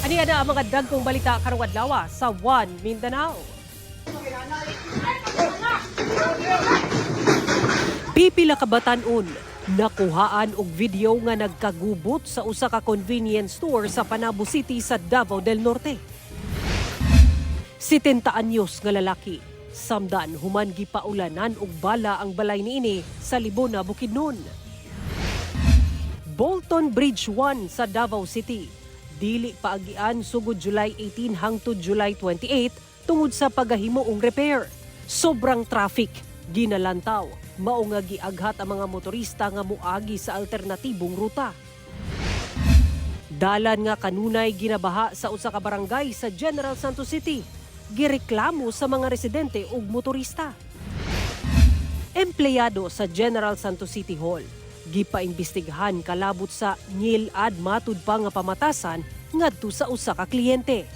Ani ana ang mga dagkong balita karong adlaw sa One Mindanao. Pipila ka batan-on nakuhaan og video nga nagkagubot sa usa ka convenience store sa Panabo City sa Davao del Norte. 70 anyos nga lalaki, samdan human gipaulanan og bala ang balay niini sa Libona, Bukidnon. Bolton Bridge 1 sa Davao City, dili paagian sugod July 18 hangtod July 28 tungod sa pagahimo og repair. Sobrang traffic, ginalantaw, mao nga giaghat ang mga motorista nga moagi sa alternatibong ruta. Dalan nga kanunay ginabaha sa usa ka barangay sa General Santos City, gireklamo sa mga residente ug motorista. Empleyado sa General Santos City Hall, gipaimbestigahan kalabot sa ngil-ad matud pa nga pamatasan ngadto sa usa ka kliyente.